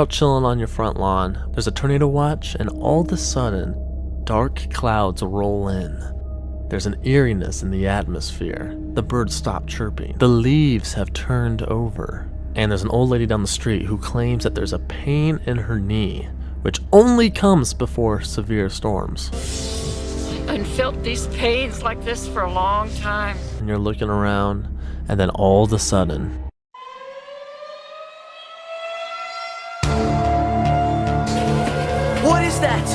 Out chilling on your front lawn, there's a tornado watch, and all of a sudden, dark clouds roll in. There's an eeriness in the atmosphere. The birds stop chirping. The leaves have turned over. And there's an old lady down the street who claims that there's a pain in her knee, which only comes before severe storms. I've felt these pains like this for a long time. And you're looking around, and then all of a sudden, what is that?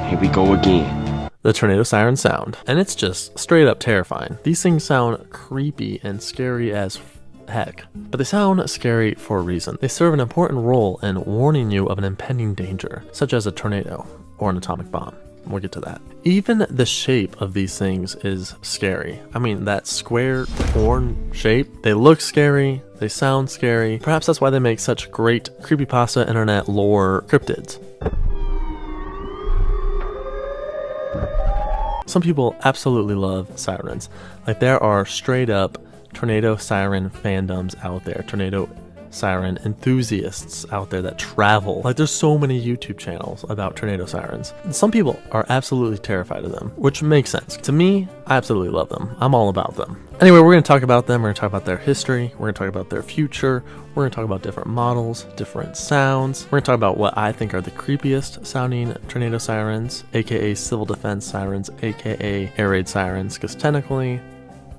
Here we go again. the tornado siren sound. And it's just straight up terrifying. These things sound creepy and scary as heck, but they sound scary for a reason. They serve an important role in warning you of an impending danger, such as a tornado or an atomic bomb. We'll get to that. Even the shape of these things is scary. I mean, that square horn shape, they look scary, they sound scary. Perhaps that's why they make such great creepypasta internet lore cryptids. Some people absolutely love sirens. Like, there are straight up tornado siren fandoms out there, tornado siren enthusiasts out there that travel. Like, there's so many YouTube channels about tornado sirens. Some people are absolutely terrified of them, which makes sense. To me, I absolutely love them. I'm all about them. Anyway, we're going to talk about them. We're going to talk about their history. We're going to talk about their future. We're going to talk about different models, different sounds. We're going to talk about what I think are the creepiest sounding tornado sirens, aka civil defense sirens, aka air raid sirens, because technically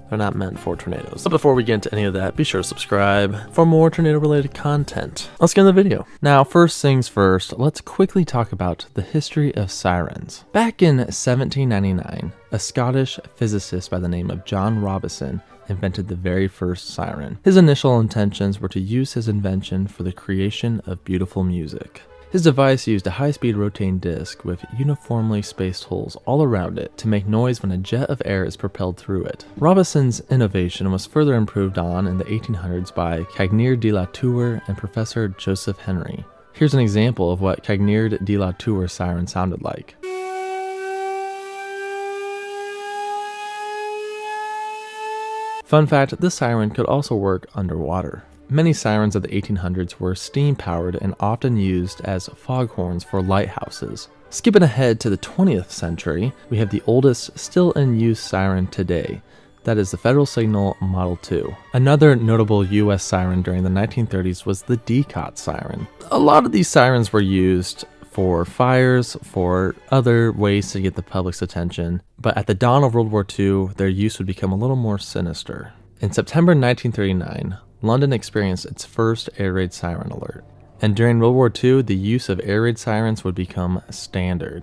they're not meant for tornadoes. But before we get into any of that, be sure to subscribe for more tornado related content. Let's get in the video. Now, first things first, let's quickly talk about the history of sirens. Back in 1799, a Scottish physicist by the name of John Robison invented the very first siren. His initial intentions were to use his invention for the creation of beautiful music. His device used a high-speed rotating disc with uniformly spaced holes all around it to make noise when a jet of air is propelled through it. Robison's innovation was further improved on in the 1800s by Cagnier de la Tour and Professor Joseph Henry. Here's an example of what Cagnier de la Tour siren sounded like. Fun fact, this siren could also work underwater. Many sirens of the 1800s were steam-powered and often used as foghorns for lighthouses. Skipping ahead to the 20th century, we have the oldest still-in-use siren today. That is the Federal Signal Model 2. Another notable US siren during the 1930s was the DCOT siren. A lot of these sirens were used for fires, for other ways to get the public's attention, but at the dawn of World War II, their use would become a little more sinister. In September 1939, London experienced its first air raid siren alert, and during World War II, the use of air raid sirens would become standard.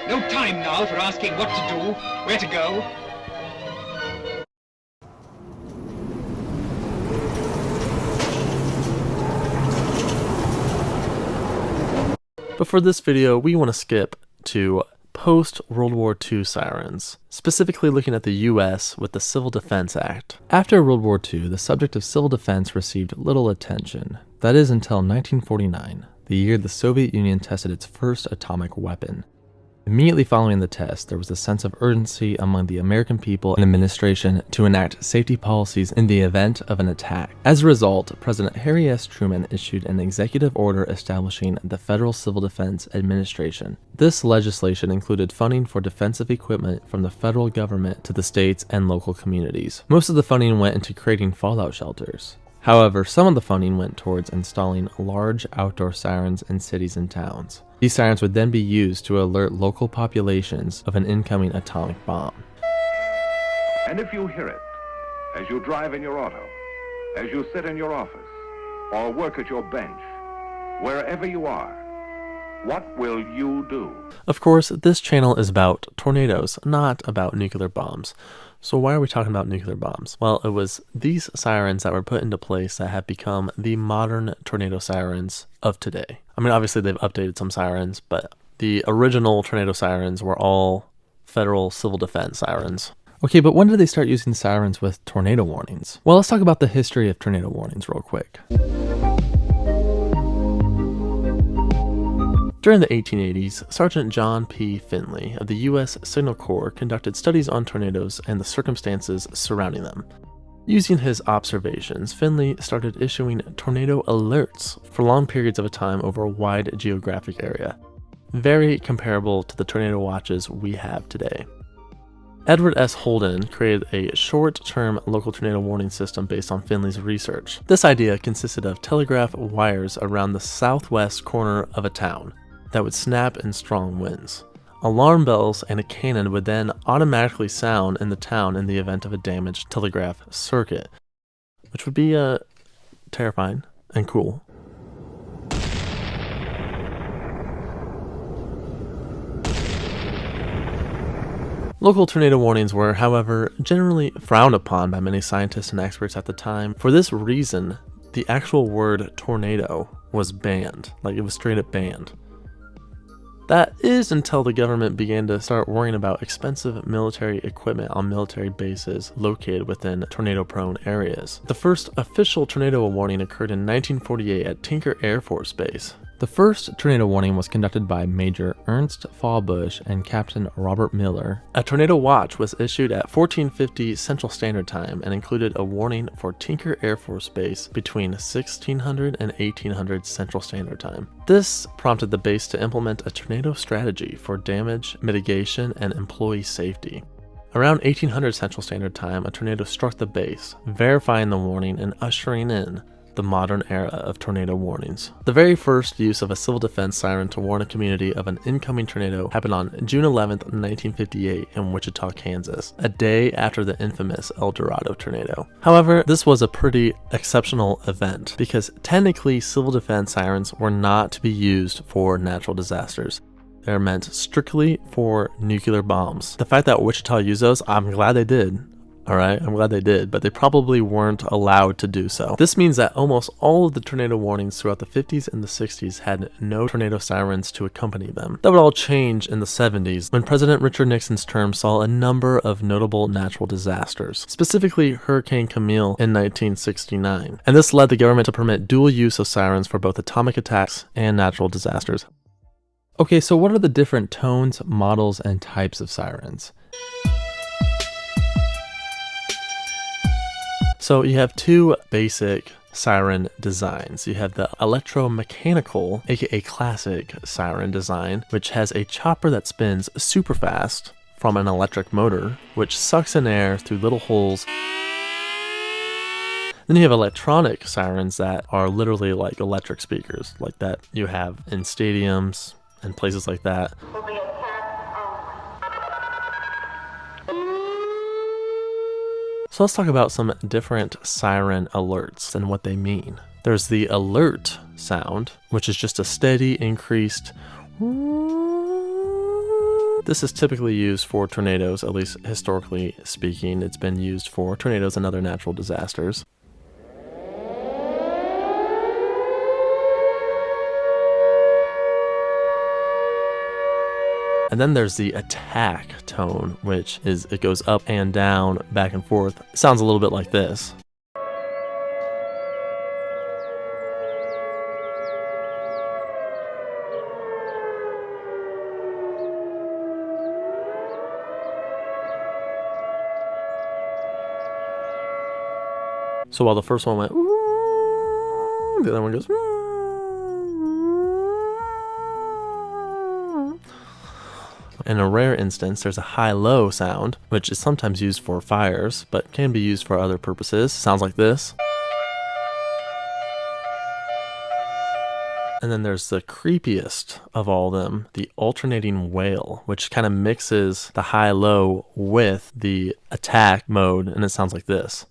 No time now for asking what to do, where to go. But for this video, we want to skip to post-World War II sirens, specifically looking at the US with the Civil Defense Act. After World War II, the subject of civil defense received little attention. That is until 1949, the year the Soviet Union tested its first atomic weapon. Immediately following the test, there was a sense of urgency among the American people and administration to enact safety policies in the event of an attack. As a result, President Harry S. Truman issued an executive order establishing the Federal Civil Defense Administration. This legislation included funding for defensive equipment from the federal government to the states and local communities. Most of the funding went into creating fallout shelters. However, some of the funding went towards installing large outdoor sirens in cities and towns. These sirens would then be used to alert local populations of an incoming atomic bomb. And if you hear it, as you drive in your auto, as you sit in your office, or work at your bench, wherever you are, what will you do? Of course, this channel is about tornadoes, not about nuclear bombs. So why are we talking about nuclear bombs? Well, it was these sirens that were put into place that have become the modern tornado sirens of today. I mean, obviously they've updated some sirens, but the original tornado sirens were all federal civil defense sirens. Okay, but when did they start using sirens with tornado warnings? Well, let's talk about the history of tornado warnings real quick. During the 1880s, Sergeant John P. Finley of the U.S. Signal Corps conducted studies on tornadoes and the circumstances surrounding them. Using his observations, Finley started issuing tornado alerts for long periods of time over a wide geographic area, very comparable to the tornado watches we have today. Edward S. Holden created a short-term local tornado warning system based on Finley's research. This idea consisted of telegraph wires around the southwest corner of a town that would snap in strong winds. Alarm bells and a cannon would then automatically sound in the town in the event of a damaged telegraph circuit, which would be terrifying and cool. Local tornado warnings were, however, generally frowned upon by many scientists and experts at the time. For this reason, the actual word tornado was banned. Like, it was straight up banned. That is until the government began to start worrying about expensive military equipment on military bases located within tornado-prone areas. The first official tornado warning occurred in 1948 at Tinker Air Force Base. The first tornado warning was conducted by Major Ernst Fallbush and Captain Robert Miller. A tornado watch was issued at 1450 Central Standard Time and included a warning for Tinker Air Force Base between 1600 and 1800 Central Standard Time. This prompted the base to implement a tornado strategy for damage mitigation and employee safety. Around 1800 Central Standard Time, a tornado struck the base, verifying the warning and ushering in the modern era of tornado warnings. The very first use of a civil defense siren to warn a community of an incoming tornado happened on June 11, 1958 in Wichita, Kansas, a day after the infamous El Dorado tornado. However, this was a pretty exceptional event because technically civil defense sirens were not to be used for natural disasters. They're meant strictly for nuclear bombs. The fact that Wichita used those, I'm glad they did. Alright, I'm glad they did, but they probably weren't allowed to do so. This means that almost all of the tornado warnings throughout the 50s and the 60s had no tornado sirens to accompany them. That would all change in the 70s when President Richard Nixon's term saw a number of notable natural disasters, specifically Hurricane Camille in 1969. And this led the government to permit dual use of sirens for both atomic attacks and natural disasters. Okay, so what are the different tones, models, and types of sirens? So you have two basic siren designs. You have the electromechanical, aka classic siren design, which has a chopper that spins super fast from an electric motor, which sucks in air through little holes. Then you have electronic sirens that are literally like electric speakers, like that you have in stadiums and places like that. So let's talk about some different siren alerts and what they mean. There's the alert sound, which is just a steady, increased. This is typically used for tornadoes, at least historically speaking. It's been used for tornadoes and other natural disasters. And then there's the attack tone, which is, it goes up and down, back and forth. It sounds a little bit like this. So while the first one went, the other one goes, in a rare instance, there's a high-low sound, which is sometimes used for fires, but can be used for other purposes. Sounds like this. And then there's the creepiest of all of them, the alternating wail, which kind of mixes the high-low with the attack mode, and it sounds like this.